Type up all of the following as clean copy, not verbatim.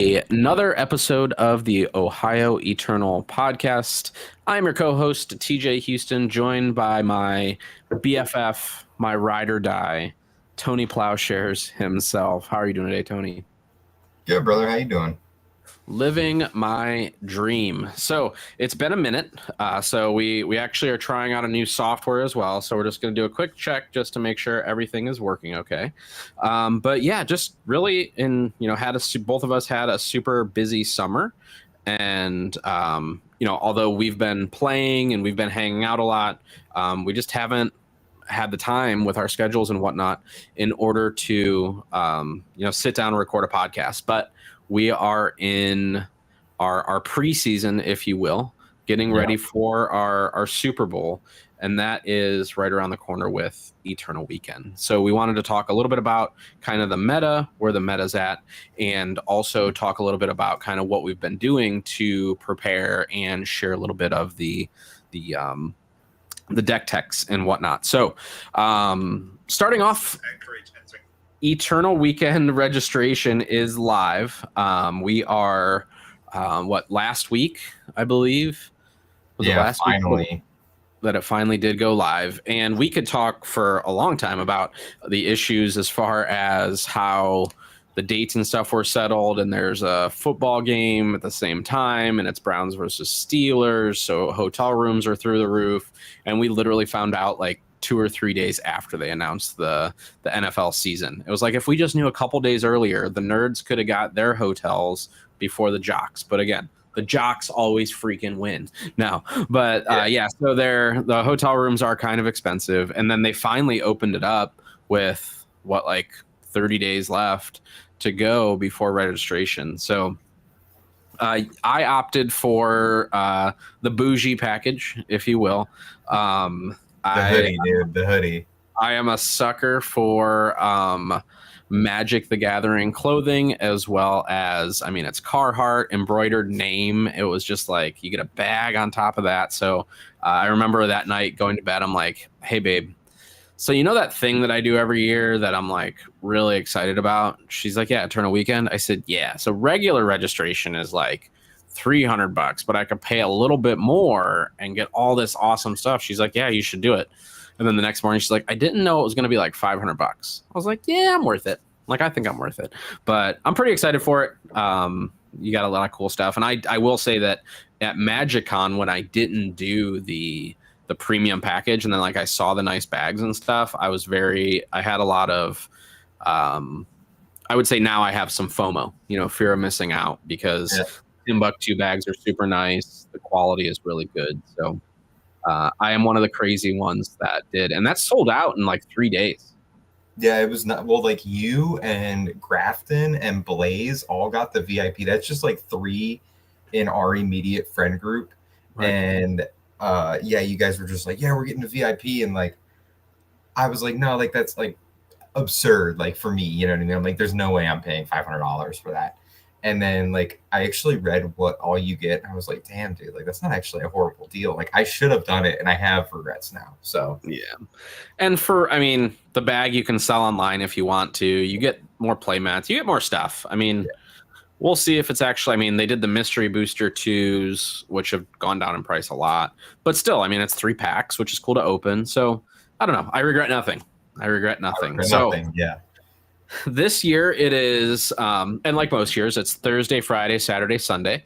Another episode of the Ohio Eternal podcast. I'm your co-host TJ Houston, joined by my BFF, my ride or die, Tony Plowshares himself. How are you doing today, Tony? Good, brother. How you doing? Living my dream. So it's been a minute. So we actually are trying out a new software as well. So we're just going to do a quick check just to make sure everything is working okay. But yeah, just really both of us had a super busy summer, and although we've been playing and we've been hanging out a lot, we just haven't had the time with our schedules and whatnot in order to sit down and record a podcast. But we are in our preseason, if you will, getting ready for our Super Bowl, and that is right around the corner with Eternal Weekend. So we wanted to talk a little bit about kind of the meta, where the meta's at, and also talk a little bit about kind of what we've been doing to prepare and share a little bit of the deck techs and whatnot. So starting off, Eternal Weekend registration is live. We are last week, I believe. Was it last finally. week that it finally did go live? And we could talk for a long time about the issues as far as how the dates and stuff were settled, and there's a football game at the same time, and it's Browns versus Steelers, so hotel rooms are through the roof. And we literally found out like 2 or 3 days after they announced the NFL season. It was like, if we just knew a couple days earlier, the nerds could have got their hotels before the jocks. But again, the jocks always freaking win now. But so the hotel rooms are kind of expensive. And then they finally opened it up with 30 days left to go before registration. So I opted for the bougie package, if you will. The hoodie, dude. The hoodie. I am a sucker for Magic the Gathering clothing, as well as, it's Carhartt embroidered name. It was just like, you get a bag on top of that. So I remember that night going to bed, I'm like, hey, babe, so you know that thing that I do every year that I'm like really excited about? She's like, yeah, Eternal Weekend. I said, yeah. So regular registration is like $300, but I could pay a little bit more and get all this awesome stuff. She's like, yeah, you should do it. And then the next morning, she's like, I didn't know it was going to be like $500. I was like, yeah, I'm worth it. Like, I think I'm worth it, but I'm pretty excited for it. You got a lot of cool stuff. And I will say that at MagicCon, when I didn't do the premium package, and then I saw the nice bags and stuff, I had a lot of, I would say now I have some FOMO, fear of missing out, because Timbuktu bags are super nice. The quality is really good. So I am one of the crazy ones that did, and that's sold out in like 3 days. Yeah, it was not you and Grafton and Blaze all got the VIP. That's just like 3 in our immediate friend group. Right. And you guys were just like, yeah, we're getting the VIP. And like, I was like, no, like that's like absurd. Like for me, you know what I mean? I'm like, there's no way I'm paying $500 for that. And then like, I actually read what all you get. I was like, damn, dude, like that's not actually a horrible deal. Like I should have done it, and I have regrets now. So yeah. And the bag you can sell online if you want to. You get more play mats, you get more stuff. We'll see if it's actually, they did the mystery booster 2s, which have gone down in price a lot, but still, it's 3 packs, which is cool to open. So I don't know. I regret nothing. Yeah. This year it is, and like most years, it's Thursday, Friday, Saturday, Sunday.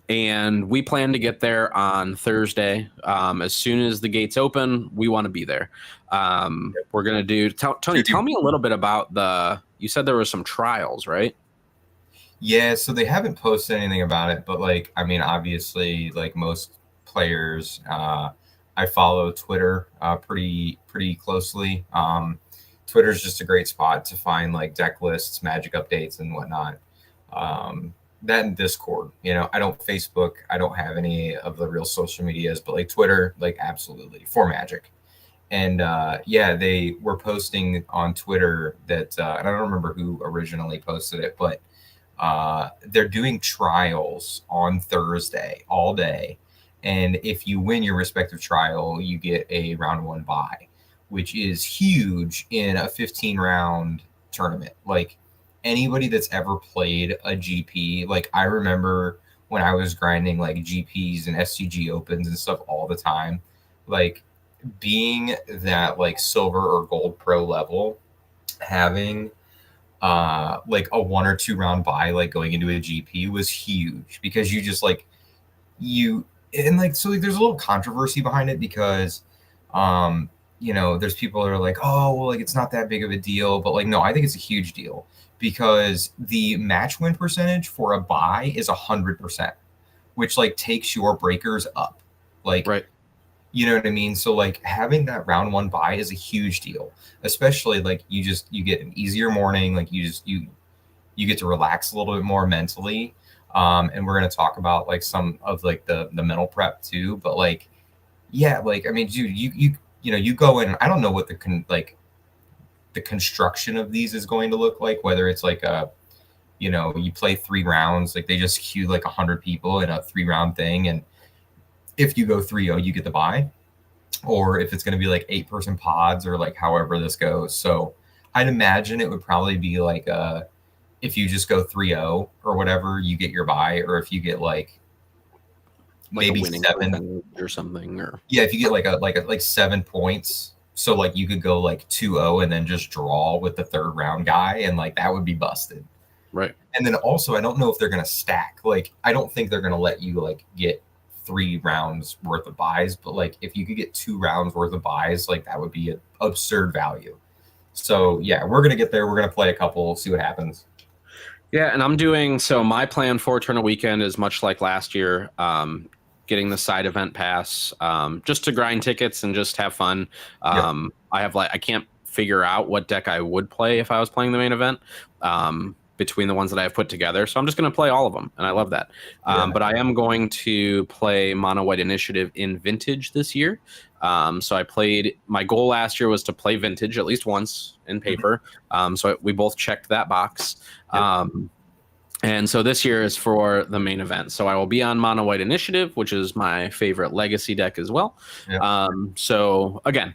And we plan to get there on Thursday. As soon as the gates open, we want to be there. We're going to do, Tony, tell me a little bit about you said there were some trials, right? Yeah, so they haven't posted anything about it, but obviously, like most players, I follow Twitter pretty closely. Twitter is just a great spot to find like deck lists, Magic updates, and whatnot. That and Discord. I don't Facebook. I don't have any of the real social medias, but like Twitter, like absolutely for Magic. And they were posting on Twitter that, and I don't remember who originally posted it, but they're doing trials on Thursday all day. And if you win your respective trial, you get a round 1 bye, which is huge in a 15 round tournament. Like anybody that's ever played a GP, like I remember when I was grinding like GPs and SCG opens and stuff all the time, like being that like silver or gold pro level, having like a 1 or 2 round buy like going into a GP was huge because you just like you and like so like, there's a little controversy behind it because there's people that are like, oh well, like it's not that big of a deal, but like no, I think it's a huge deal because the match win percentage for a buy is 100%, which like takes your breakers up, like Right. you know what I mean? So like having that round one buy is a huge deal, especially like you get an easier morning, like you get to relax a little bit more mentally. And we're gonna talk about like some of like the mental prep too, but like yeah, like I mean, dude, you go in. I don't know what the construction of these is going to look like. Whether it's like you play 3 rounds, like they just queue like 100 people in a 3 round thing, and if you go 3-0, you get the buy, or if it's going to be like 8 person pods or like however this goes. So I'd imagine it would probably be like if you just go 3-0 or whatever, you get your buy, or if you get like maybe 7 or something, or yeah, if you get like 7 points, so like you could go like 2-0 and then just draw with the 3rd round guy, and like that would be busted. right. And then also, I don't know if they're gonna stack. Like, I don't think they're gonna let you like get 3 rounds worth of buys, but like if you could get 2 rounds worth of buys, like that would be an absurd value. So yeah, we're gonna get there. We're gonna play a couple, see what happens. Yeah, and I'm doing so. My plan for Eternal Weekend is much like last year, getting the side event pass, just to grind tickets and just have fun. I have I can't figure out what deck I would play if I was playing the main event, between the ones that I have put together. So I'm just going to play all of them, and I love that. But I am going to play Mono White Initiative in Vintage this year. So I played. My goal last year was to play Vintage at least once in paper. So we both checked that box. And so this year is for the main event. So I will be on Mono White Initiative, which is my favorite legacy deck as well. So again,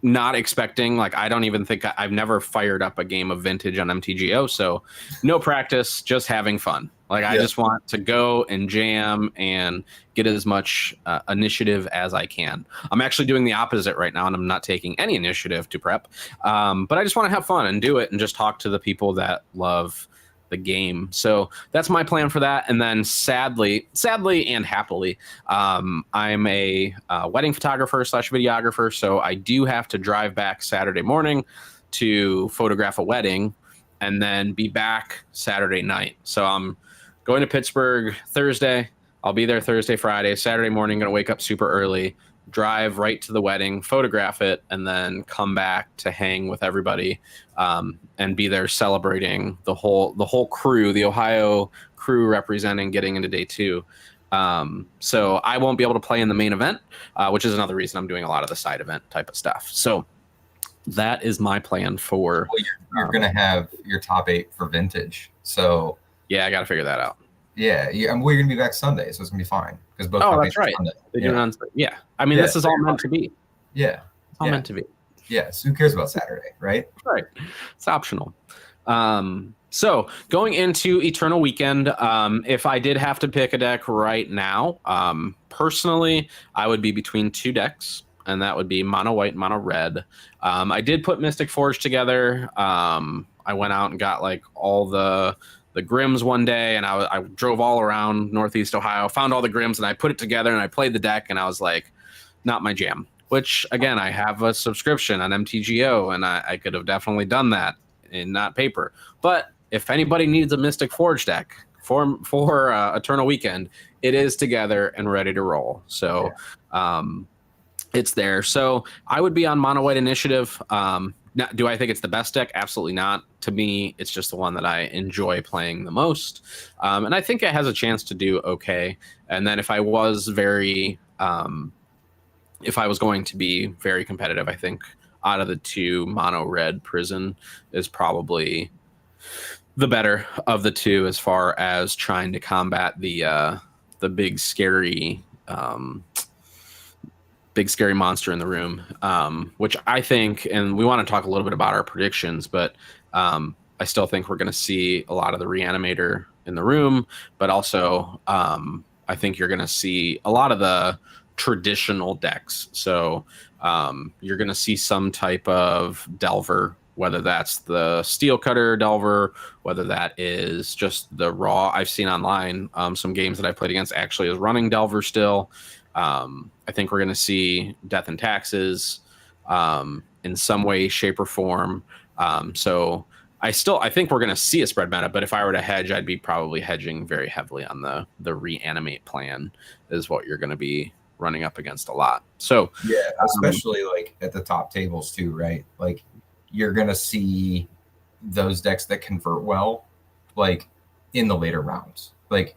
not expecting, like, I don't even think I've never fired up a game of Vintage on MTGO. So no practice, just having fun. Like, I just want to go and jam and get as much initiative as I can. I'm actually doing the opposite right now, and I'm not taking any initiative to prep. But I just want to have fun and do it and just talk to the people that love the game. So that's my plan for that. And then sadly and happily, I'm a wedding photographer / videographer. So I do have to drive back Saturday morning to photograph a wedding and then be back Saturday night. So I'm going to Pittsburgh Thursday. I'll be there Thursday, Friday, Saturday morning, going to wake up super early, drive right to the wedding, photograph it, and then come back to hang with everybody, and be there celebrating the whole crew, the Ohio crew representing getting into day 2. So I won't be able to play in the main event, which is another reason I'm doing a lot of the side event type of stuff. So that is my plan for. Well, you're going to have your top 8 for Vintage. So yeah, I got to figure that out. Yeah, you're going to be back Sunday, so it's going to be fine. Because both that's right. They do it on, I mean, this is all meant to be. Yeah. It's all meant to be. Yeah, so who cares about Saturday, right? Right. It's optional. So going into Eternal Weekend, if I did have to pick a deck right now, personally, I would be between 2 decks, and that would be Mono White, Mono Red. I did put Mystic Forge together. I went out and got like all the Grims one day, and I drove all around Northeast Ohio, found all the Grims, and I put it together, and I played the deck, and I was like, not my jam. Which, again, I have a subscription on MTGO, and I could have definitely done that in not paper. But if anybody needs a Mystic Forge deck for Eternal Weekend, it is together and ready to roll. So it's there. So I would be on Mono White Initiative. Do I think it's the best deck? Absolutely not. To me, it's just the one that I enjoy playing the most. And I think it has a chance to do okay. And then if I was going to be very competitive, I think out of the 2, Mono Red Prison is probably the better of the 2 as far as trying to combat the big scary monster in the room, which I think, and we want to talk a little bit about our predictions, but I still think we're going to see a lot of the Reanimator in the room, but also I think you're going to see a lot of the traditional decks. So you're going to see some type of Delver, whether that's the Steel Cutter Delver, whether that is just the raw. I've seen online some games that I played against actually is running Delver still. I think we're going to see Death and Taxes in some way, shape, or form. So I think we're going to see a spread meta, but if I were to hedge, I'd be probably hedging very heavily on the reanimate plan is what you're going to be running up against a lot. So yeah, especially like at the top tables too, right? Like you're going to see those decks that convert well, like in the later rounds. Like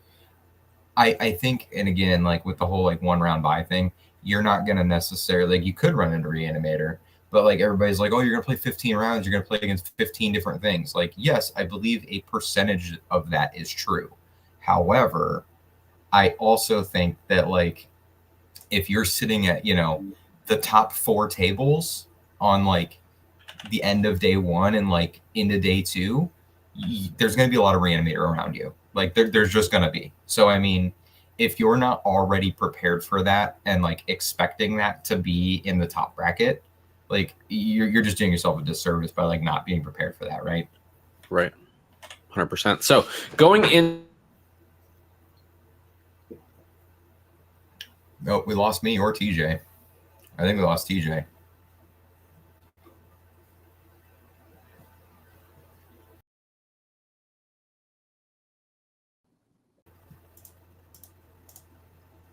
I think, and again, like with the whole like 1 round buy thing, you're not going to necessarily, like you could run into Reanimator, but like everybody's like, oh, you're going to play 15 rounds, you're going to play against 15 different things. Like, yes, I believe a percentage of that is true. However, I also think that like if you're sitting at, you know, the top 4 tables on like the end of day 1 and like into day 2, there's going to be a lot of Reanimator around you. Like there's just going to be. So, I mean, if you're not already prepared for that and like expecting that to be in the top bracket, like you're just doing yourself a disservice by like not being prepared for that, right? Right. 100%. So going in. Oh, we lost me or TJ. I think we lost TJ.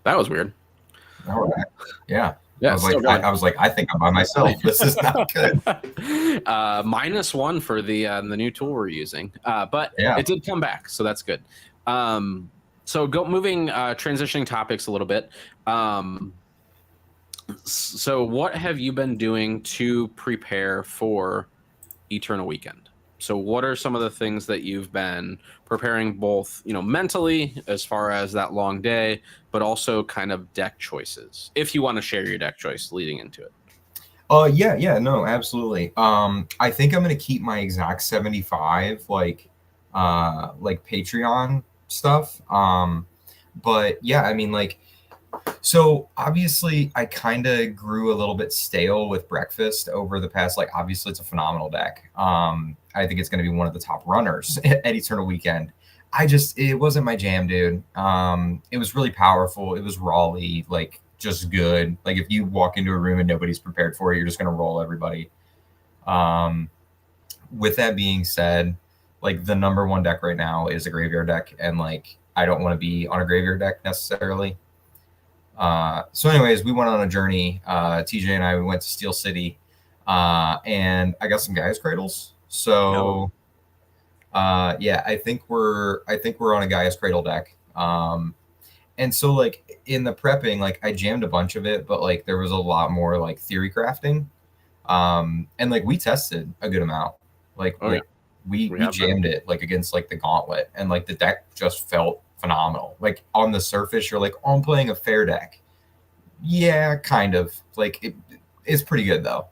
That was weird. All right. Yeah. Yeah, I was like, I think I'm by myself. This is not good. -1 for the new tool we're using, but Yeah. it did come back, so that's good. So transitioning topics a little bit. So what have you been doing to prepare for Eternal Weekend? So what are some of the things that you've been preparing, both, you know, mentally as far as that long day, but also kind of deck choices, if you want to share your deck choice leading into it? Yeah, no, absolutely. I think I'm gonna keep my exact 75 like Patreon stuff. But yeah, I mean, like, so obviously I kind of grew a little bit stale with Breakfast over the past, like, obviously it's a phenomenal deck. I think it's going to be one of the top runners at Eternal Weekend. It wasn't my jam, dude. It was really powerful. It was rawly, like just good. Like if you walk into a room and nobody's prepared for it, you're just going to roll everybody. With that being said, like the number 1 deck right now is a graveyard deck. And like, I don't want to be on a graveyard deck necessarily. So anyways, we went on a journey. TJ and we went to Steel City, and I got some Gaia's Cradles. So, yeah, I think we're on a Gaia's Cradle deck. And so like in the prepping, like I jammed a bunch of it, but like there was a lot more like theory crafting. And like we tested a good amount. Like we jammed it like against like the Gauntlet, and like the deck just felt phenomenal. Like on the surface, you're like, oh, I'm playing a fair deck. Yeah, kind of. Like it's pretty good though.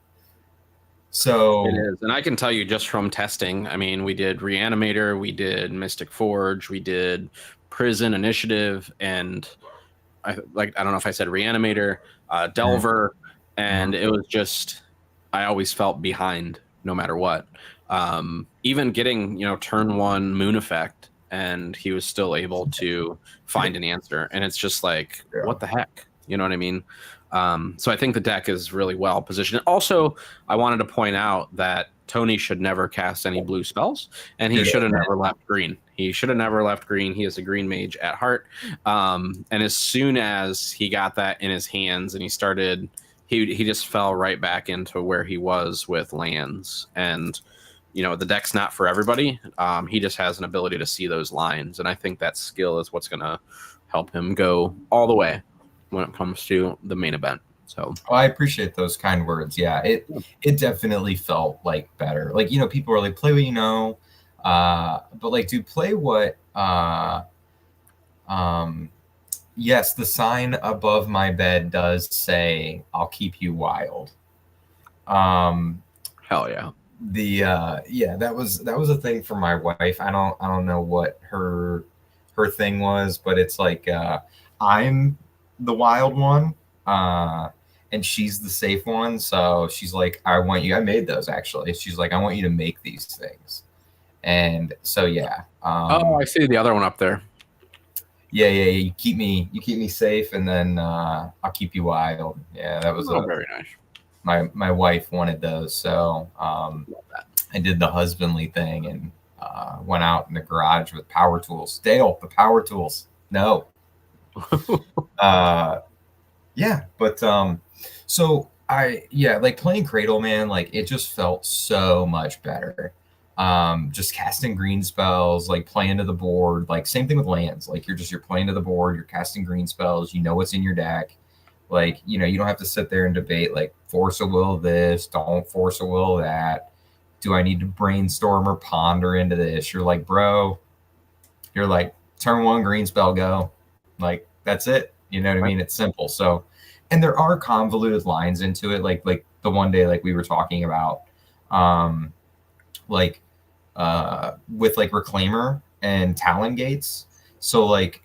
So it is, and I can tell you just from testing. I mean, we did Reanimator, we did Mystic Forge, we did Prison Initiative, and I don't know if I said Reanimator, Delver, and it was just I always felt behind no matter what. Even getting, you know, turn 1 Moon Effect, and he was still able to find an answer, and it's just like, what the heck, you know what I mean? So I think the deck is really well positioned. Also, I wanted to point out that Tony should never cast any blue spells, and he should have never left green. He should have never left green. He is a green mage at heart, and as soon as he got that in his hands and he started, he just fell right back into where he was with lands. And you know, the deck's not for everybody. He just has an ability to see those lines, and I think that skill is what's going to help him go all the way when it comes to the main event. So I appreciate those kind words. Yeah, it definitely felt like better. Like, you know, people are like, play what you know, but like, dude, play what. Yes, the sign above my bed does say, "I'll keep you wild." Hell yeah. Yeah, that was a thing for my wife. I don't know what her thing was, but it's like I'm the wild one, uh and she's the safe one. So she's like, I made those actually. She's like, I want you to make these things. And so yeah. Oh, I see the other one up there. Yeah, you keep me safe, and then I'll keep you wild. Yeah, that was Oh, very nice. my wife wanted those, so Love that. I did the husbandly thing and went out in the garage with power tools. Dale, the power tools. No. uh, yeah, but so like playing Cradle, man, like it just felt so much better. Just casting green spells, like playing to the board, like same thing with lands. Like you're playing to the board, you're casting green spells, you know what's in your deck. Like, you don't have to sit there and debate like force a will this, don't force a will that. Do I need to brainstorm or ponder into this? You're like, bro, you're like, turn one green spell, go. Like, that's it. You know what I mean? It's simple. So, and there are convoluted lines into it, like the one day like we were talking about, um, like with like Reclaimer and Talon Gates. So like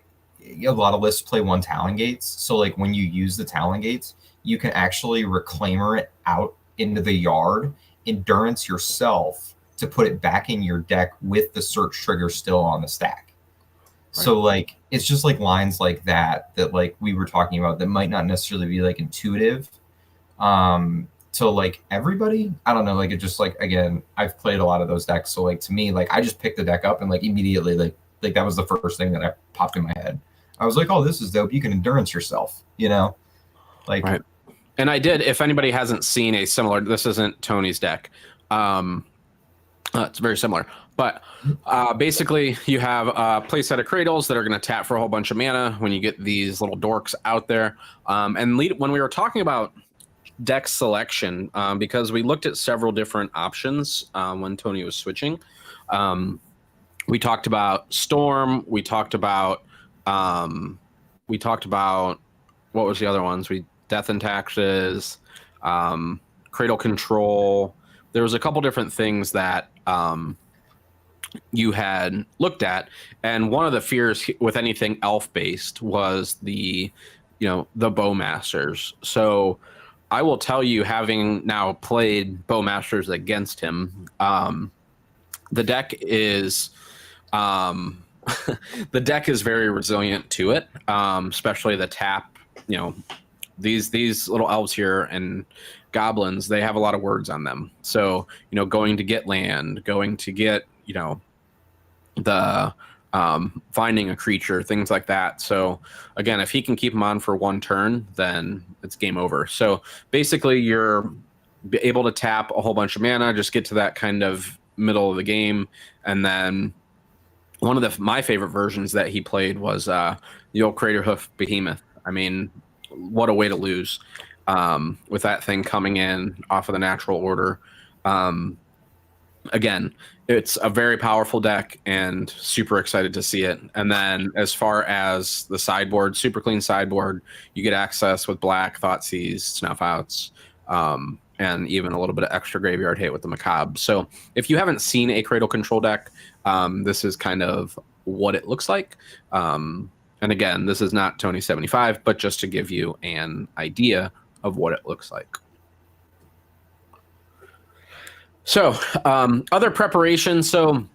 a lot of lists play one Talon Gates. So like when you use the Talon Gates, you can actually Reclaimer it out into the yard, endurance yourself to put it back in your deck with the search trigger still on the stack. So like it's just like lines like that like we were talking about that might not necessarily be like intuitive to like everybody. I don't know, like it just like, again, I've played a lot of those decks, so like to me, like I just picked the deck up and like immediately like that was the first thing that I popped in my head. I was like, oh, this is dope. You can endurance yourself, like Right. And I did, if anybody hasn't seen a similar, this isn't Tony's deck. It's very similar, but basically you have a play set of Cradles that are going to tap for a whole bunch of mana when you get these little dorks out there. And when we were talking about deck selection, because we looked at several different options when Tony was switching. We talked about Storm. We talked about what was the other ones? Death and Taxes, Cradle Control. There was a couple different things that you had looked at, and one of the fears with anything elf based was the Bowmasters. So I will tell you, having now played Bowmasters against him, the deck is the deck is very resilient to it, especially the tap. These little elves here and goblins, they have a lot of words on them. So going to get land, going to get the finding a creature, things like that. So again, if he can keep them on for one turn, then it's game over. So basically you're able to tap a whole bunch of mana, just get to that kind of middle of the game. And then one of my favorite versions that he played was the old Craterhoof Behemoth. I mean, what a way to lose with that thing coming in off of the natural order. Again, it's a very powerful deck and super excited to see it. And then as far as the sideboard, super clean sideboard, you get access with Black, Thoughtseize, Snuff Outs, and even a little bit of extra graveyard hate with the Macabre. So if you haven't seen a Cradle Control deck, this is kind of what it looks like. And again, this is not Tony 75, but just to give you an idea of what it looks like. So other preparation. So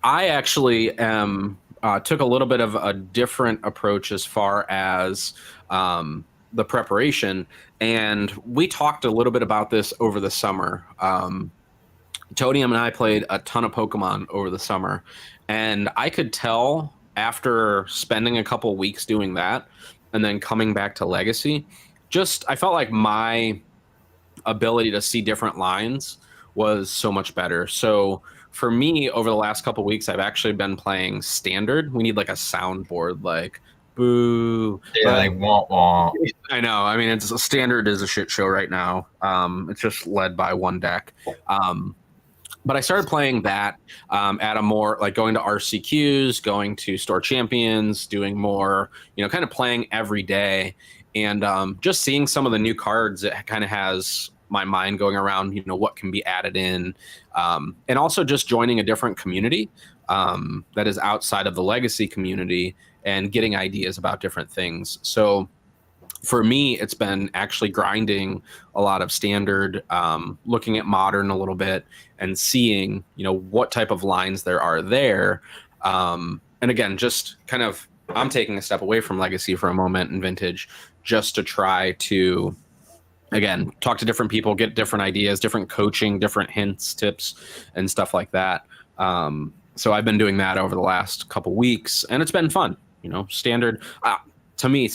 I actually took a little bit of a different approach as far as the preparation. And we talked a little bit about this over the summer. Tony and I played a ton of Pokemon over the summer. And I could tell after spending a couple weeks doing that and then coming back to Legacy, I felt like my ability to see different lines was so much better. So for me, over the last couple weeks, I've actually been playing Standard. We need like a soundboard, like boo. Yeah, like wah wah. I know. I mean, Standard is a shit show right now. It's just led by one deck. But I started playing that at a more like going to RCQs, going to Store Champions, doing more, kind of playing every day, and just seeing some of the new cards. It kind of has my mind going around, what can be added in, and also just joining a different community that is outside of the Legacy community and getting ideas about different things. So for me, it's been actually grinding a lot of Standard, looking at Modern a little bit, and seeing what type of lines there are there. And again, just kind of, I'm taking a step away from Legacy for a moment in Vintage, just to try to, again, talk to different people, get different ideas, different coaching, different hints, tips, and stuff like that. So I've been doing that over the last couple weeks, and it's been fun. Standard. To me,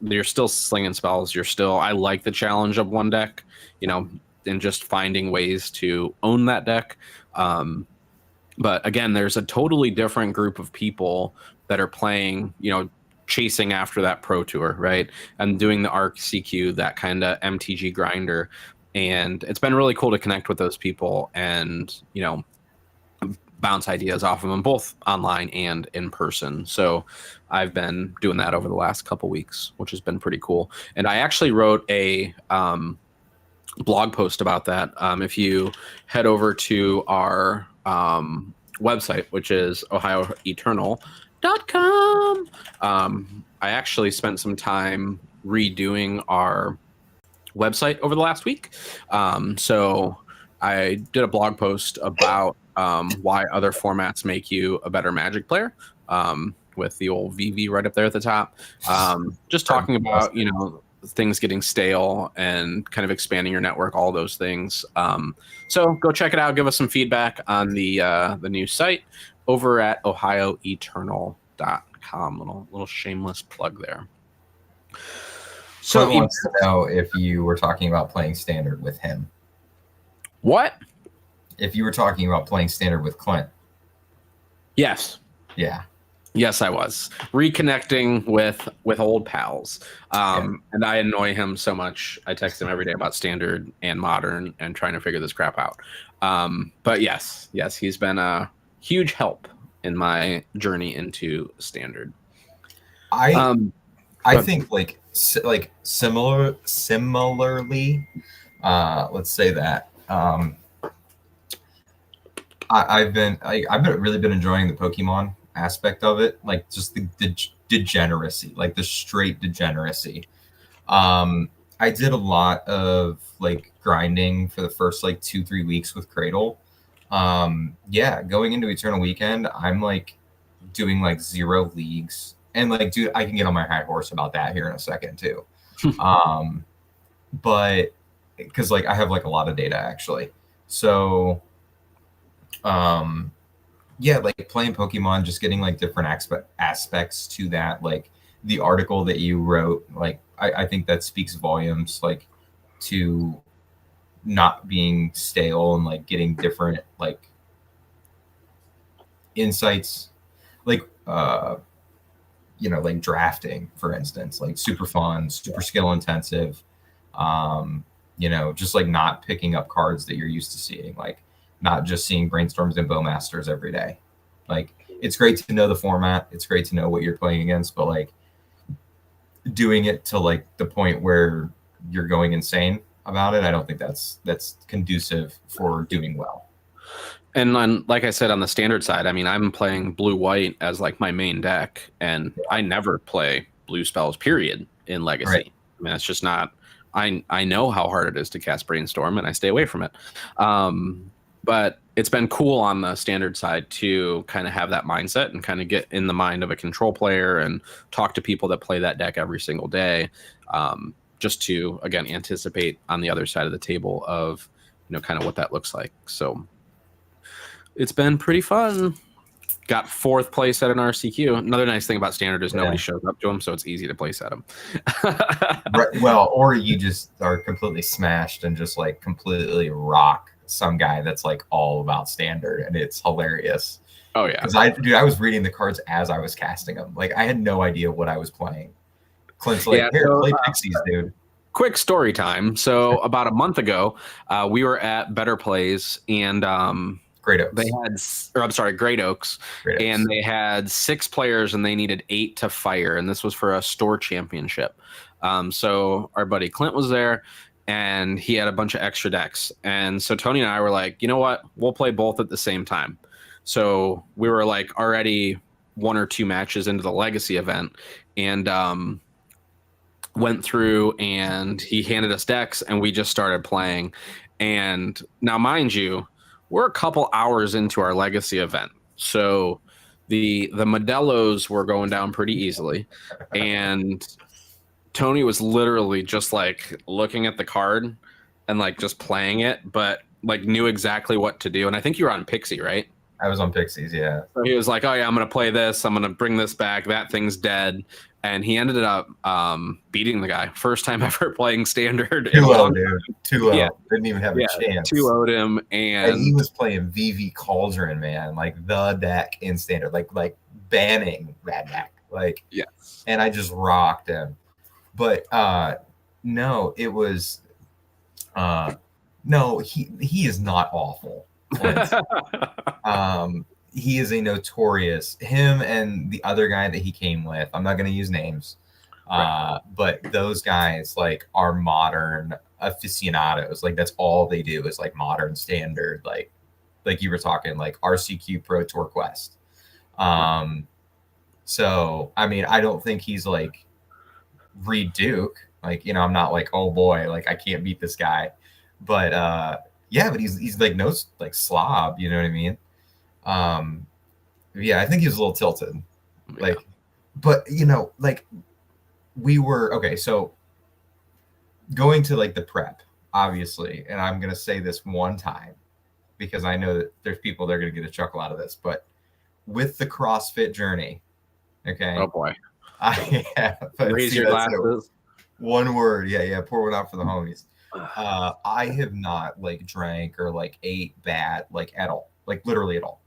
you're still slinging spells. I like the challenge of one deck, and just finding ways to own that deck. But again, there's a totally different group of people that are playing, chasing after that Pro Tour, right? And doing the ARC CQ, that kind of MTG grinder. And it's been really cool to connect with those people and, bounce ideas off of them, both online and in person. So I've been doing that over the last couple weeks, which has been pretty cool. And I actually wrote a blog post about that. If you head over to our website, which is ohioeternal.com, I actually spent some time redoing our website over the last week. So I did a blog post about why other formats make you a better Magic player, with the old VV right up there at the top. Just talking about, things getting stale and kind of expanding your network, all those things. So go check it out. Give us some feedback on the new site over at ohioeternal.com. Little shameless plug there. So he wants to know if you were talking about playing Standard with him. What? If you were talking about playing Standard with Clint. Yes. Yeah. Yes, I was reconnecting with old pals, and I annoy him so much. I text him every day about Standard and Modern and trying to figure this crap out. But yes, he's been a huge help in my journey into Standard. I think similarly, let's say that. I've really been enjoying the Pokemon aspect of it, like just the degeneracy, like the straight degeneracy. I did a lot of grinding for the first 2-3 weeks with Cradle. Going into Eternal Weekend, I'm doing 0 leagues, and dude, I can get on my high horse about that here in a second too. But because I have a lot of data actually, so playing Pokemon, just getting different aspects to that, the article that you wrote, I think that speaks volumes to not being stale and getting different insights, drafting, for instance, super fun, super skill intensive, just not picking up cards that you're used to seeing, not just seeing Brainstorms and Bowmasters every day. It's great to know the format. It's great to know what you're playing against, but doing it to the point where you're going insane about it, I don't think that's conducive for doing well. And then, like I said, on the Standard side, I mean, I'm playing blue-white as my main deck, and I never play blue spells, period, in Legacy. Right. I mean, it's just not. I know how hard it is to cast Brainstorm, and I stay away from it. But it's been cool on the Standard side to kind of have that mindset and kind of get in the mind of a control player and talk to people that play that deck every single day, just to, again, anticipate on the other side of the table of, kind of what that looks like. So it's been pretty fun. Got 4th place at an RCQ. Another nice thing about Standard is nobody shows up to them, so it's easy to place at them. Right, well, or you just are completely smashed and just completely rock some guy that's all about Standard, and it's hilarious. Oh yeah, because I was reading the cards as I was casting them. I had no idea what I was playing. Clint's play Pixies, dude. Quick story time. So about a month ago, we were at Better Plays, and Great Oaks. Great Oaks, and they had 6 players, and they needed 8 to fire, and this was for a store championship. So our buddy Clint was there, and he had a bunch of extra decks. And so Tony and I were like, you know what? We'll play both at the same time. So we were like already 1 or 2 matches into the Legacy event, and went through and he handed us decks and we just started playing. And now, mind you, we're a couple hours into our Legacy event. So the Modelos were going down pretty easily. And Tony was literally just like looking at the card and like just playing it, but like knew exactly what to do. And I think you were on Pixie, right? I was on Pixies, yeah. So he was like, oh yeah, I'm going to play this. I'm going to bring this back. That thing's dead. And he ended up beating the guy. First time ever playing Standard. 2-0, dude. 2-0. Yeah. Didn't even have a chance. 2-0'd him. And he was playing VV Cauldron, man. Like the deck in Standard. Like banning that deck. Like, yes. And I just rocked him. But no, it was no, he is not awful. He is a notorious, him and the other guy that he came with, I'm not going to use names, but those guys like are modern aficionados. Like that's all they do is like modern Standard, like you were talking, like RCQ Pro Tour Quest. So I mean, I don't think he's like Reed Duke, like, I'm not like, oh boy, like I can't beat this guy, but yeah, but he's like no like slob, you know what I mean? Yeah, I think he was a little tilted, like, but like we were okay. So going to like the prep, obviously, and I'm gonna say this one time because I know that there's people that are gonna get a chuckle out of this, but with the CrossFit journey, okay. Oh boy, I have raise your glasses. One word, yeah, pour one out for the homies. I have not like drank or like ate bad like at all, like literally at all.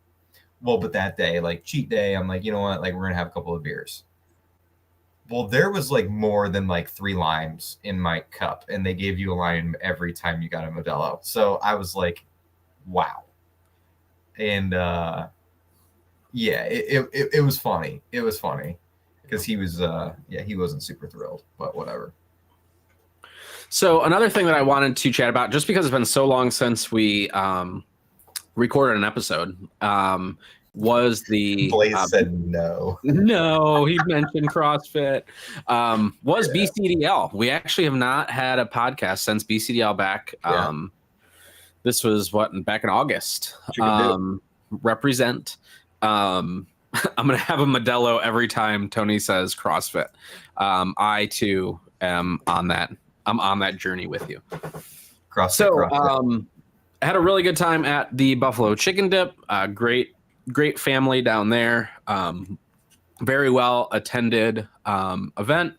Well, but that day, like cheat day, I'm like, you know what? Like we're gonna have a couple of beers. Well, there was like more than like 3 limes in my cup, and they gave you a lime every time you got a Modelo. So I was like, wow. And yeah, it was funny. It was funny because he was he wasn't super thrilled, but whatever. So another thing that I wanted to chat about, just because it's been so long since we recorded an episode, was the Blaze said no. No, he mentioned CrossFit. Was BCDL. We actually have not had a podcast since BCDL back. This was back in August. Represent. I'm gonna have a Modelo every time Tony says CrossFit. I too am on that. I'm on that journey with you. CrossFit. I had a really good time at the Buffalo Chicken Dip. Great family down there. Very well attended event.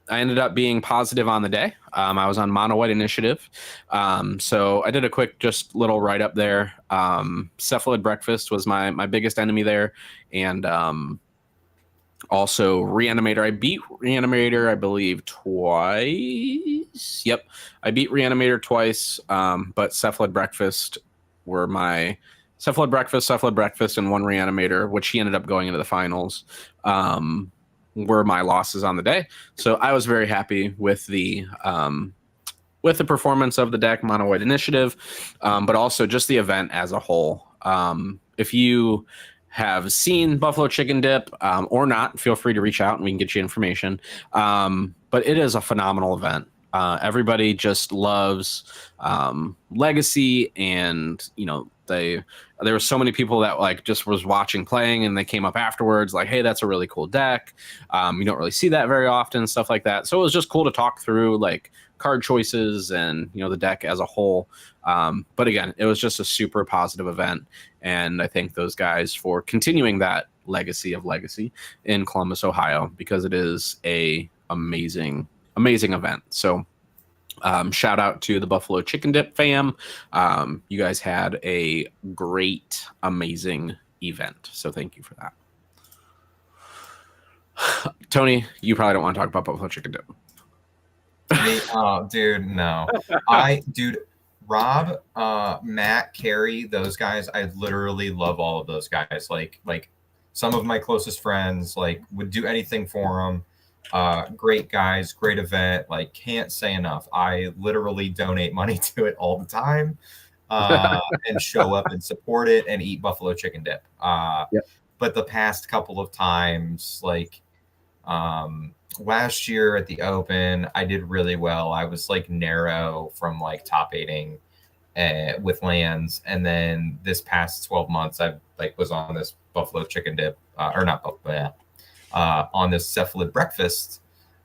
I ended up being positive on the day. I was on Mono White Initiative. So I did a quick just little write up there. Cephalid Breakfast was my biggest enemy there. And also Reanimator. I beat Reanimator, I believe, twice. Yep. I beat Reanimator twice. But Cephalid Breakfast were my Cephalid Breakfast, and one Reanimator, which he ended up going into the finals, were my losses on the day. So I was very happy with the performance of the deck, Mono White Initiative, but also just the event as a whole. If you have seen Buffalo Chicken Dip or not, feel free to reach out and we can get you information. But it is a phenomenal event. Everybody just loves Legacy, and there were so many people that like just was watching playing, and they came up afterwards like, hey, that's a really cool deck. You don't really see that very often, stuff like that. So it was just cool to talk through like card choices and the deck as a whole. But again, it was just a super positive event, and I thank those guys for continuing that legacy of Legacy in Columbus, Ohio, because it is a amazing event. So shout out to the Buffalo Chicken Dip fam. You guys had a great, amazing event. So thank you for that. Tony, you probably don't want to talk about Buffalo Chicken Dip. Oh, dude, no. Rob, Matt, Carrie, those guys, I literally love all of those guys. Like some of my closest friends, like would do anything for them. Great guys, great event. Like, can't say enough. I literally donate money to it all the time, and show up and support it and eat buffalo chicken dip. Yep. But the past couple of times, like last year at the Open, I did really well. I was like narrow from like top eighting with lands, and then this past 12 months, I like was on this buffalo chicken dip, or not buffalo, yeah, on this cephalid breakfast,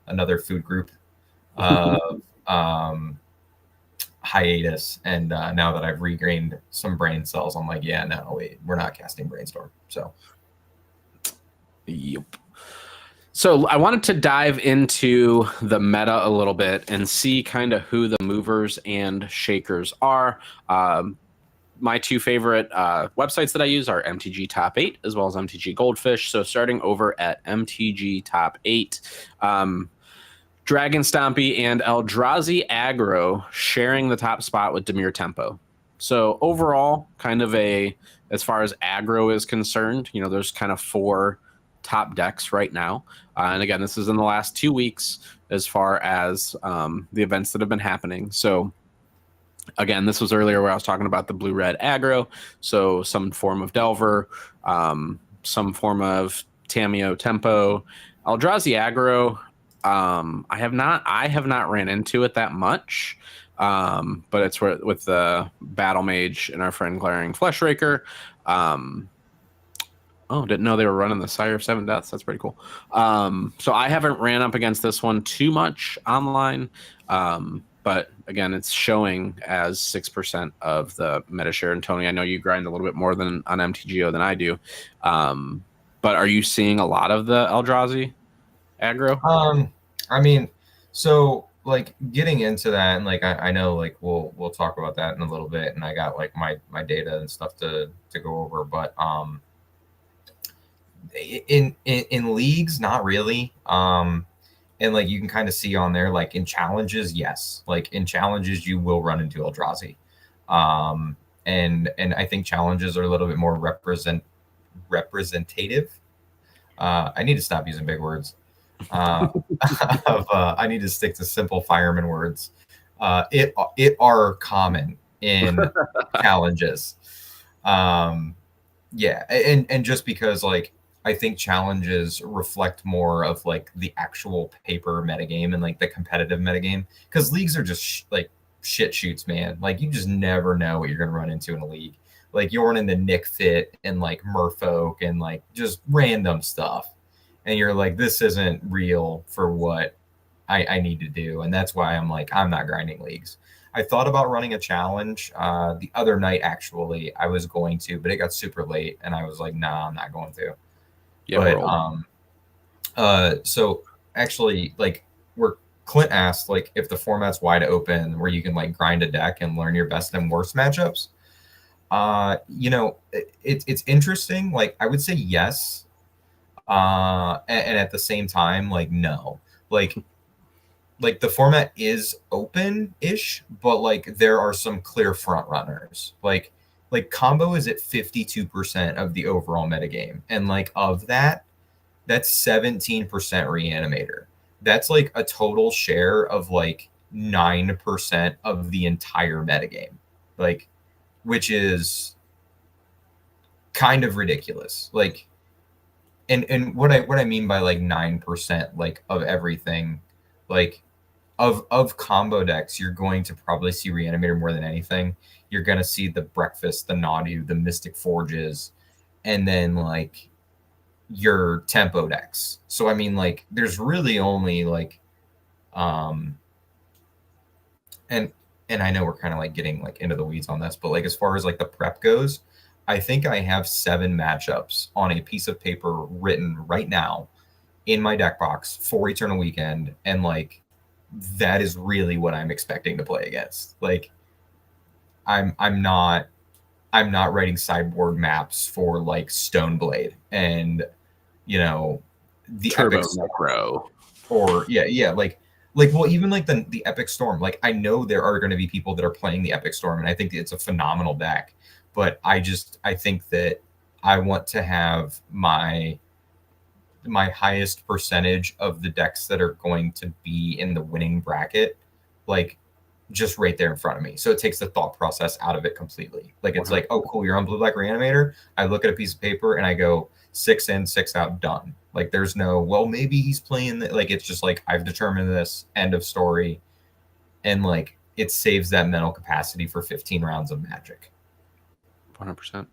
another food group hiatus. And now that I've regained some brain cells, I'm like, yeah, no, wait, we're not casting Brainstorm. So, yep. So I wanted to dive into the meta a little bit and see kind of who the movers and shakers are. My two favorite websites that I use are MTG Top 8 as well as MTG Goldfish. So starting over at MTG Top 8, Dragon Stompy and Eldrazi Aggro sharing the top spot with Dimir Tempo. So overall, kind of as far as aggro is concerned, there's kind of 4 top decks right now. And again, this is in the last 2 weeks as far as the events that have been happening. So again, this was earlier where I was talking about the blue-red aggro. So some form of Delver, some form of Tamiyo Tempo. Eldrazi aggro, I have not ran into it that much. But it's with the Battle Mage and our friend Glaring Fleshraker. Didn't know they were running the Sire of Seven Deaths. That's pretty cool. So I haven't ran up against this one too much online. But again, it's showing as 6% of the meta share. And Tony, I know you grind a little bit more than on MTGO than I do. But are you seeing a lot of the Eldrazi aggro? I mean, so like getting into that, and like I know like we'll talk about that in a little bit, and I got like my data and stuff to go over, but in leagues, not really. And like you can kind of see on there, like in challenges, yes, like in challenges you will run into Eldrazi, and I think challenges are a little bit more representative. I need to stop using big words. I need to stick to simple fireman words. It are common in challenges. Yeah, and just because like I think challenges reflect more of like the actual paper metagame and like the competitive metagame, because leagues are just like shit shoots, man. Like you just never know what you're gonna run into in a league. Like you're running the Nick Fit and like Merfolk and like just random stuff, and you're like, this isn't real for what I need to do, and that's why I'm like, I'm not grinding leagues. I thought about running a challenge the other night. Actually, I was going to, but it got super late, and I was like, nah, I'm not going to. Yeah, but so actually, like, where Clint asked, like, if the format's wide open, where you can like grind a deck and learn your best and worst matchups. It's interesting. Like, I would say yes, and at the same time, like, no. Like the format is open-ish, but like there are some clear front runners. Like combo is at 52% of the overall metagame, and like of that, that's 17% reanimator. That's like a total share of like 9% of the entire metagame, like, which is kind of ridiculous. Like, and what I mean by like 9% like of everything, like of combo decks, you're going to probably see Reanimator more than anything. You're going to see the Breakfast, the Nadu, the Mystic Forges, and then like your tempo decks. So I mean, like, there's really only like and I know we're kind of like getting like into the weeds on this, but like as far as like the prep goes, I think I have 7 matchups on a piece of paper written right now in my deck box for Eternal Weekend, and like that is really what I'm expecting to play against. Like I'm not writing sideboard maps for like Stoneblade and the Turbo Epic Necro. Or yeah, like well, even like the Epic Storm. Like I know there are going to be people that are playing the Epic Storm, and I think it's a phenomenal deck. But I think that I want to have my my highest percentage of the decks that are going to be in the winning bracket, like just right there in front of me. So it takes the thought process out of it completely. Like it's like, oh, cool, you're on blue black reanimator. I look at a piece of paper and I go 6 in, 6 out, done. Like there's no, well, maybe he's playing like it's just like I've determined this, end of story. And like it saves that mental capacity for 15 rounds of Magic. 100%.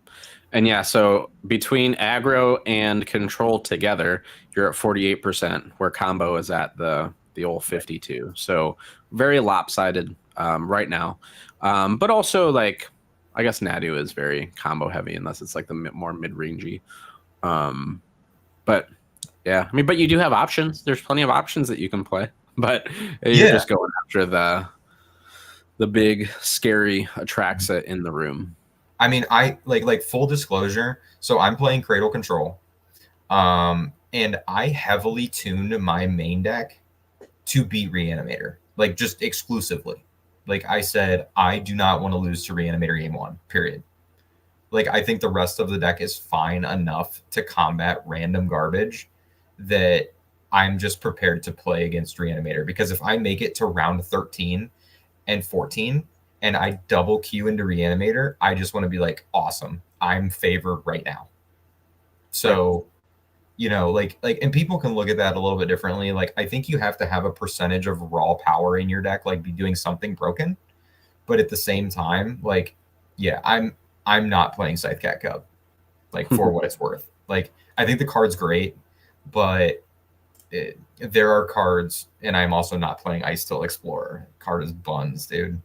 And yeah, so between aggro and control together, you're at 48%, where combo is at the old 52. So very lopsided right now. But also, like, I guess Nadu is very combo heavy unless it's like the more mid-rangey. But yeah, I mean, but you do have options. There's plenty of options that you can play, but you're just going after the big scary Atraxa in the room. I mean, I like full disclosure. So I'm playing Cradle Control, and I heavily tuned my main deck to beat Reanimator, like just exclusively. Like I said, I do not want to lose to Reanimator game one. Period. Like I think the rest of the deck is fine enough to combat random garbage that I'm just prepared to play against Reanimator, because if I make it to round 13 and 14 and I double Q into Reanimator, I just want to be like, awesome, I'm favored right now. So, you know, like, and people can look at that a little bit differently. Like, I think you have to have a percentage of raw power in your deck, like be doing something broken. But at the same time, like, yeah, I'm not playing Scythecat Cub, like for what it's worth. Like, I think the card's great, but there are cards, and I'm also not playing Ice Till Explorer. Card is buns, dude.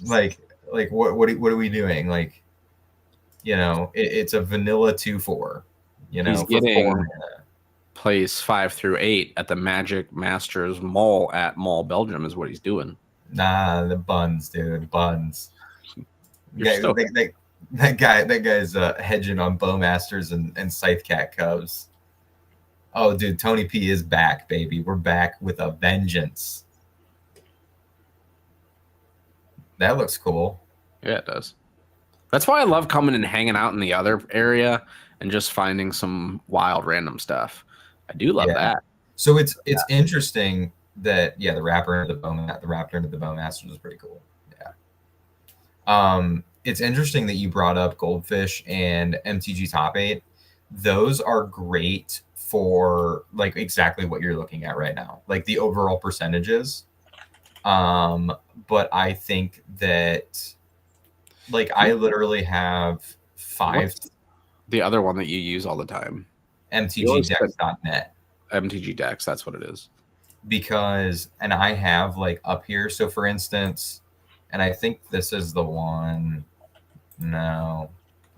like what are we doing? Like, you know, it's a vanilla 2/4. You know, he's getting plays 5 through 8 at the Magic Masters Mall at Mall Belgium is what he's doing. Nah, the buns, dude, buns. That guy's hedging on Bowmasters and Scythecat Cubs. Oh, dude, Tony P is back, baby. We're back with a vengeance. That looks cool. Yeah, it does. That's why I love coming and hanging out in the other area and just finding some wild random stuff. I do love that. So it's interesting that the Raptor into the Bowmasters is pretty cool. Yeah. It's interesting that you brought up Goldfish and MTG Top 8. Those are great for like exactly what you're looking at right now, like the overall percentages. But I think that like I literally have 5. What's the other one that you use all the time? MTGDecks.net. MTG Decks, that's what it is. Because, and I have like up here. So for instance, and I think this is the one. No.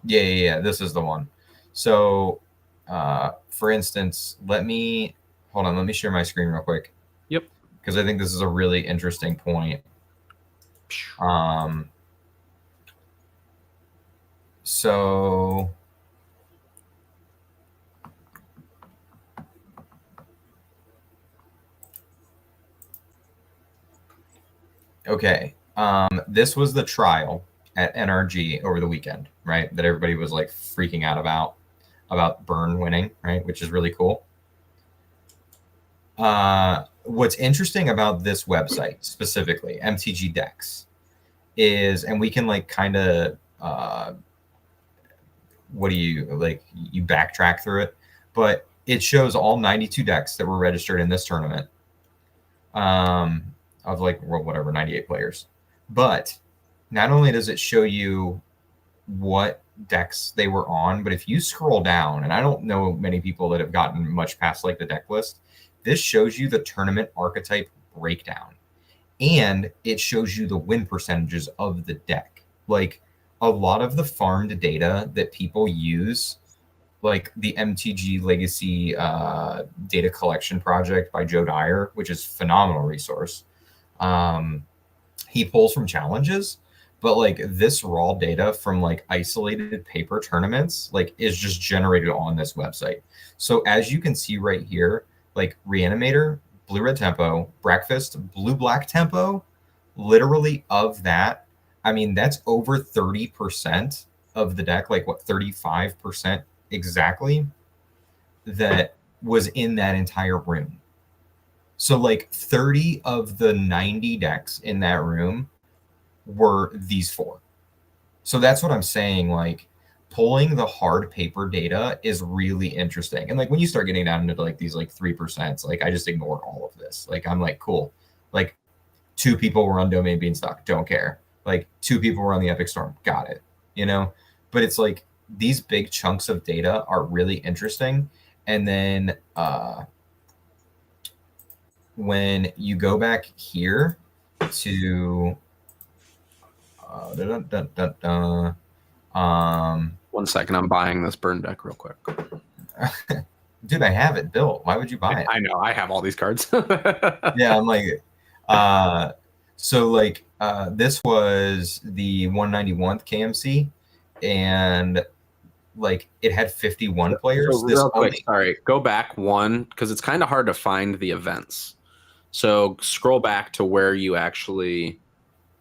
Yeah. This is the one. So, for instance, let me share my screen real quick. Yep. Because I think this is a really interesting point. So okay. This was the trial at NRG over the weekend, right? That everybody was like freaking out about Burn winning, right? Which is really cool. What's interesting about this website specifically, MTG Decks, is, and we can like kind of, you backtrack through it, but it shows all 92 decks that were registered in this tournament, of like, whatever, 98 players. But not only does it show you what decks they were on, but if you scroll down, and I don't know many people that have gotten much past like the deck list, this shows you the tournament archetype breakdown, and it shows you the win percentages of the deck. Like a lot of the farmed data that people use, like the MTG Legacy data collection project by Joe Dyer, which is a phenomenal resource. He pulls from challenges, but like this raw data from like isolated paper tournaments, like is just generated on this website. So as you can see right here, like Reanimator, blue red tempo, breakfast, blue black tempo, literally of that, I mean, that's over 30% of the deck, like what, 35% exactly, that was in that entire room. So like 30 of the 90 decks in that room were these four. So that's what I'm saying. Like pulling the hard paper data is really interesting. And like when you start getting down into like these like 3%, like I just ignore all of this. Like I'm like, cool. Like 2 people were on Domain Beanstalk, don't care. Like 2 people were on the Epic Storm, got it. You know? But it's like these big chunks of data are really interesting. And then when you go back here to 1 second, I'm buying this burn deck real quick. Dude, I have it built. Why would you buy it? I know, I have all these cards. Yeah, I'm like, so like this was the 191th KMC, and like it had 51 players. So real quick, sorry, go back one because it's kind of hard to find the events. So scroll back to where you actually,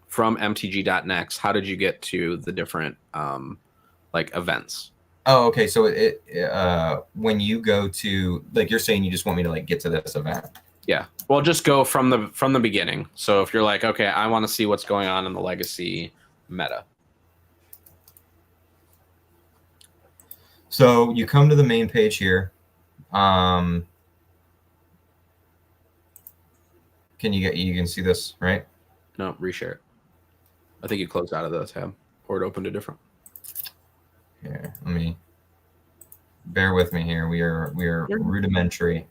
from mtg.next, how did you get to the different like events? Oh, okay. So it when you go to, like, you're saying you just want me to like get to this event. Yeah. Well, just go from the beginning. So if you're like, okay, I want to see what's going on in the legacy meta. So you come to the main page here. You can see this, right? No, reshare it. I think you closed out of the tab or it opened a different. Here, let me bear with me here. We are rudimentary.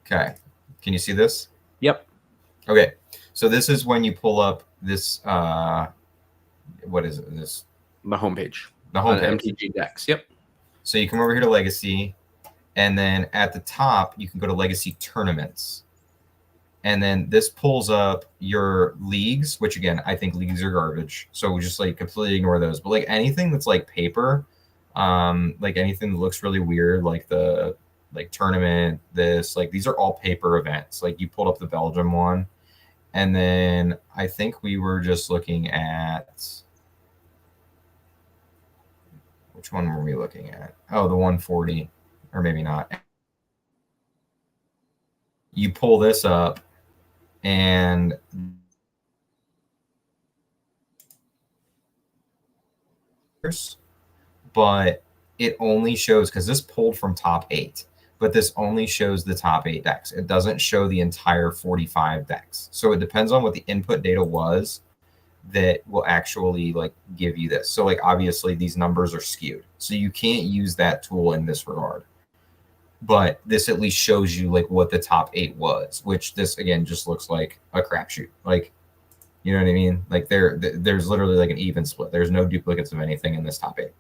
Okay. Can you see this? Yep. Okay. So this is when you pull up this what is it? This the homepage. The homepage. MTG decks. Yep. So you come over here to Legacy, and then at the top you can go to Legacy Tournaments. And then this pulls up your leagues, which again, I think leagues are garbage. So we just like completely ignore those. But like anything that's like paper, like anything that looks really weird, like the tournament, this, like these are all paper events. Like you pulled up the Belgium one. And then I think we were just looking at, which one were we looking at? Oh, the 140, or maybe not. You pull this up, and but it only shows, because this pulled from top 8, but this only shows the top 8 decks. It doesn't show the entire 45 decks. So it depends on what the input data was that will actually like give you this. So like obviously these numbers are skewed, so you can't use that tool in this regard. But this at least shows you like what the top 8 was, which this again just looks like a crapshoot. Like, you know what I mean? Like there's literally like an even split. There's no duplicates of anything in this top 8.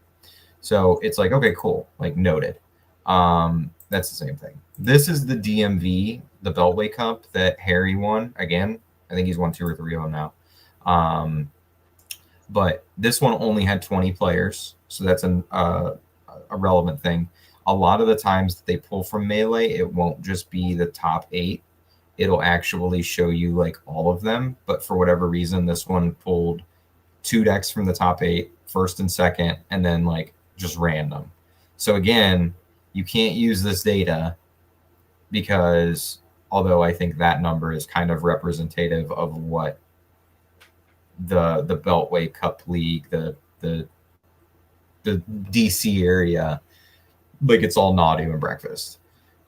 So it's like, okay, cool, like noted. That's the same thing. This is the DMV, the Beltway Cup that Harry won. Again, I think he's won 2 or 3 of them now. But this one only had 20 players, so that's a relevant thing. A lot of the times that they pull from Melee, it won't just be the top 8. It'll actually show you like all of them. But for whatever reason, this one pulled 2 decks from the top 8, first and second, and then like just random. So again, you can't use this data because although I think that number is kind of representative of what the Beltway Cup League, the DC area, like it's all Nadu and Breakfast.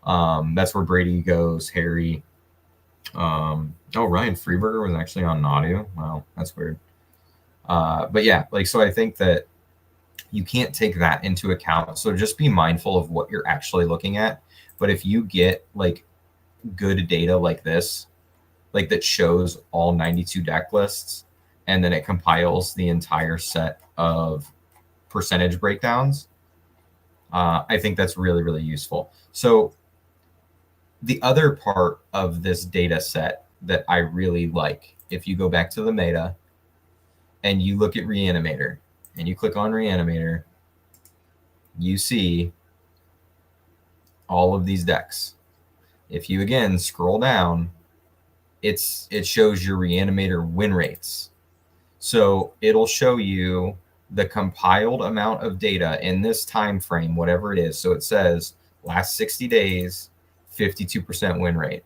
That's where Brady goes, Harry. Oh, Ryan Freeberger was actually on Nadu. Wow, that's weird. But yeah, like, so I think that you can't take that into account. So just be mindful of what you're actually looking at. But if you get like good data like this, like that shows all 92 deck lists, and then it compiles the entire set of percentage breakdowns, I think that's really, really useful. So the other part of this data set that I really like, if you go back to the meta and you look at Reanimator and you click on Reanimator, you see all of these decks. If you again scroll down, it shows your Reanimator win rates. So it'll show you the compiled amount of data in this time frame, whatever it is. So it says last 60 days, 52% win rate.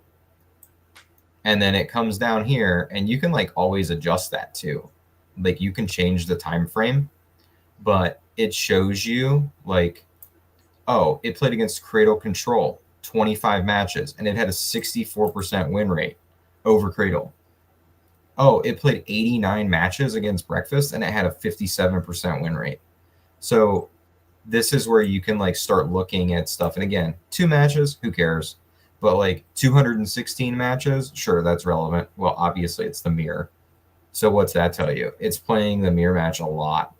And then it comes down here, and you can like always adjust that too. Like you can change the time frame, but it shows you like, oh, it played against Cradle Control 25 matches, and it had a 64% win rate over Cradle. Oh, it played 89 matches against Breakfast, and it had a 57% win rate. So this is where you can like start looking at stuff. And again, 2 matches, who cares? But like 216 matches, sure, that's relevant. Well, obviously it's the mirror. So what's that tell you? It's playing the mirror match a lot.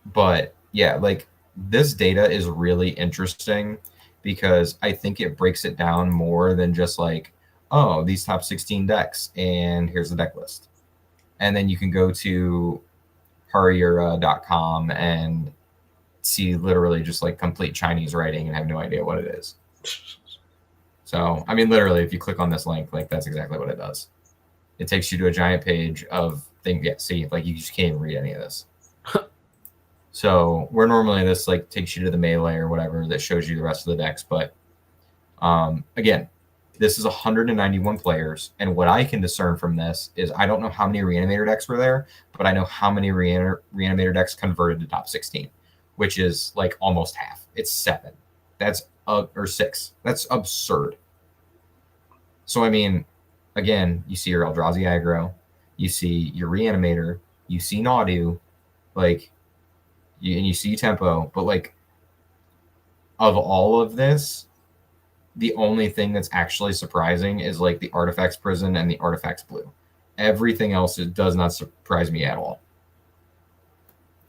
But yeah, like this data is really interesting because I think it breaks it down more than just like, oh, these top 16 decks, and here's the deck list. And then you can go to Hariura.com and see literally just like complete Chinese writing and have no idea what it is. So, I mean, literally, if you click on this link, like that's exactly what it does. It takes you to a giant page of things. Yeah, see, like you just can't even read any of this. So, where normally this like takes you to the melee or whatever that shows you the rest of the decks. But again, this is 191 players, and what I can discern from this is I don't know how many Reanimator decks were there, but I know how many Reanimator decks converted to top 16, which is like almost half. It's 7. That's or 6. That's absurd. So I mean, again, you see your Eldrazi aggro, you see your Reanimator, you see Nadu, like, and you see Tempo, but like, of all of this, the only thing that's actually surprising is like the Artifacts Prison and the Artifacts Blue. Everything else, it does not surprise me at all.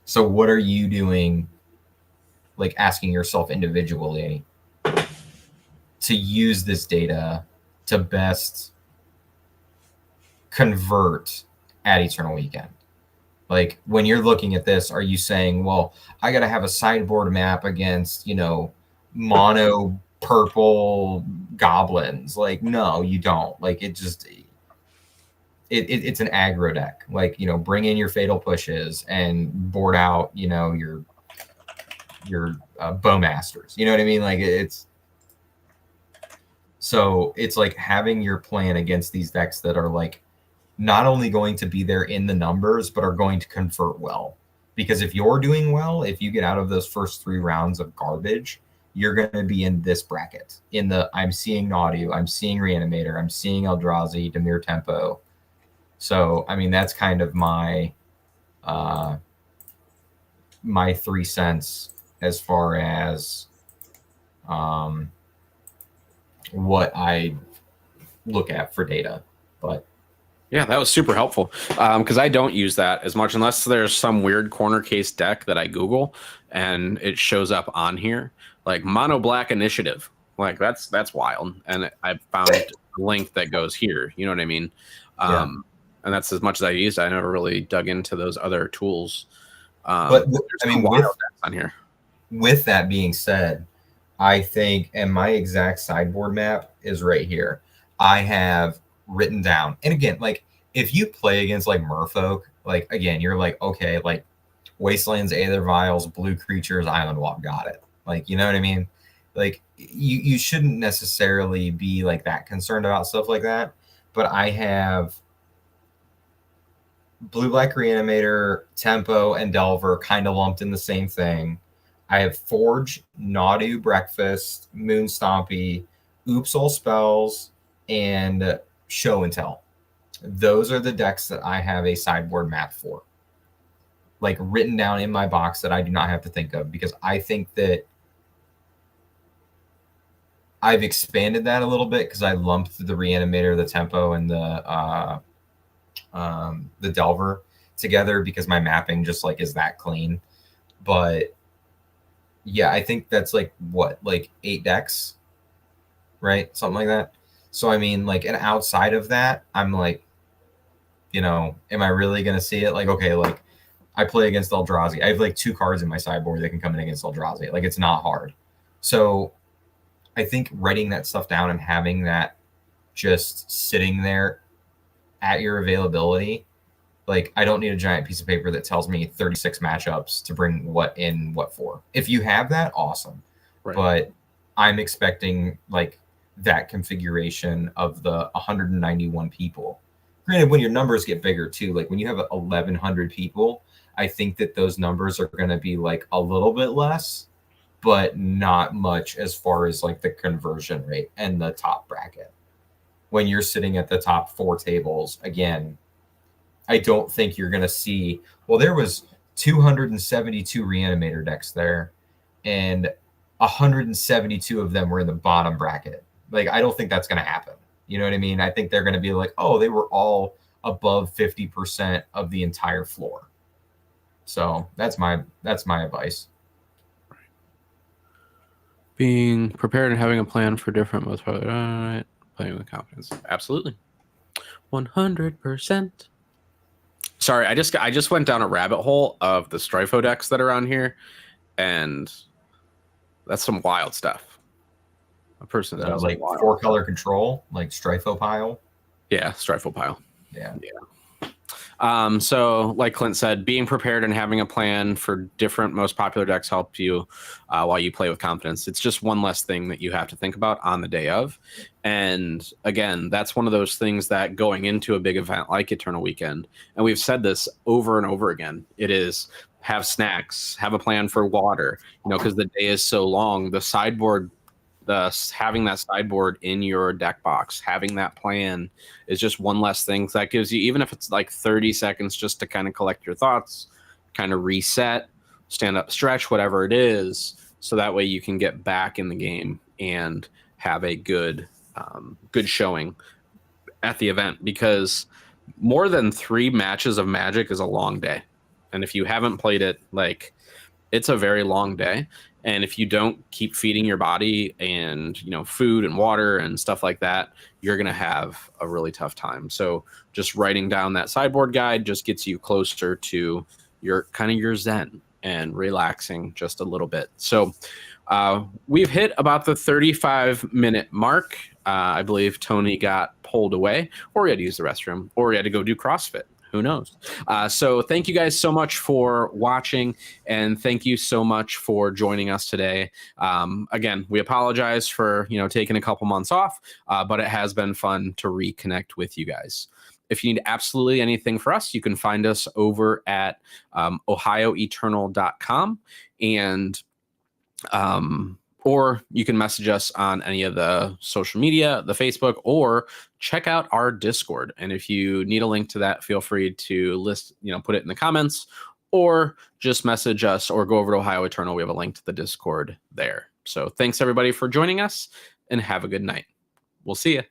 So what are you doing, like asking yourself individually to use this data to best convert at Eternal Weekend? Like when you're looking at this, are you saying, well, I got to have a sideboard map against, you know, mono purple goblins? Like, no, you don't. Like it just, it's an aggro deck. Like, you know, bring in your Fatal Pushes and board out, you know, your Bowmasters. You know what I mean? Like it's, so it's like having your plan against these decks that are like not only going to be there in the numbers, but are going to convert well. Because if you're doing well, if you get out of those first 3 rounds of garbage, you're going to be in this bracket. In the, I'm seeing Nadu, I'm seeing Reanimator, I'm seeing Eldrazi, Dimir Tempo. So, I mean, that's kind of my my 3 cents as far as what I look at for data. But yeah, that was super helpful because I don't use that as much unless there's some weird corner case deck that I Google and it shows up on here, like Mono Black Initiative. Like that's wild, and I found a link that goes here. You know what I mean? Yeah. And that's as much as I used. I never really dug into those other tools. But I mean, wild decks on here. With that being said, I think, and my exact sideboard map is right here. I have written down, and again, like if you play against like Merfolk, like again, you're like, okay, like Wastelands, Aether Vials, Blue Creatures, Island Walk, got it. Like, you know what I mean? Like you shouldn't necessarily be like that concerned about stuff like that. But I have Blue Black Reanimator, Tempo, and Delver kind of lumped in the same thing. I have Forge, Nadu, Breakfast, Moon Stompy, Oops All Spells, and Show and Tell. Those are the decks that I have a sideboard map for. Like written down in my box that I do not have to think of, because I think that I've expanded that a little bit because I lumped the Reanimator, the Tempo, and the Delver together because my mapping just like is that clean. But yeah, I think that's like what, like 8 decks, right? Something like that. So I mean, like, and outside of that, I'm like, you know, am I really gonna see it? Like, okay, like I play against Eldrazi. I have like 2 cards in my sideboard that can come in against Eldrazi. Like, it's not hard. So I think writing that stuff down and having that just sitting there at your availability Like, I don't need a giant piece of paper that tells me 36 matchups to bring what in, what for. If you have that, awesome. Right. But I'm expecting like that configuration of the 191 people. Granted, when your numbers get bigger too, like when you have 1,100 people, I think that those numbers are going to be like a little bit less, but not much as far as like the conversion rate and the top bracket. When you're sitting at the top 4 tables, again, I don't think you're going to see. Well, there was 272 reanimator decks there, and 172 of them were in the bottom bracket. Like, I don't think that's going to happen. You know what I mean? I think they're going to be like, oh, they were all above 50% of the entire floor. So that's my advice. Being prepared and having a plan for different most probably right. Playing with confidence. Absolutely. 100%. Sorry, I just went down a rabbit hole of the Stryfo decks that are on here, and that's some wild stuff. A person that like 4-color control, like Stryfo pile. Yeah, Stryfo pile. Yeah. So like Clint said, being prepared and having a plan for different most popular decks help you while you play with confidence. It's just one less thing that you have to think about on the day of. And again, that's one of those things that going into a big event like Eternal Weekend, and we've said this over and over again, it is have snacks, have a plan for water, because the day is so long. The sideboard, having that sideboard in your deck box, having that plan is just one less thing that gives you, even if it's like 30 seconds just to kind of collect your thoughts, kind of reset, stand up, stretch, whatever it is, so that way you can get back in the game and have a good showing at the event. Because more than 3 matches of Magic is a long day, and if you haven't played it, like, it's a very long day. And if you don't keep feeding your body and, food and water and stuff like that, you're going to have a really tough time. So just writing down that sideboard guide just gets you closer to your zen and relaxing just a little bit. So we've hit about the 35-minute mark. I believe Tony got pulled away, or he had to use the restroom, or he had to go do CrossFit. Who knows? So thank you guys so much for watching, and thank you so much for joining us today. Again, we apologize for taking a couple months off, but it has been fun to reconnect with you guys. If you need absolutely anything for us, you can find us over at ohioeternal.com, and or you can message us on any of the social media, the Facebook, or check out our Discord. And if you need a link to that, feel free to put it in the comments, or just message us or go over to Ohio Eternal. We have a link to the Discord there. So thanks everybody for joining us, and have a good night. We'll see you.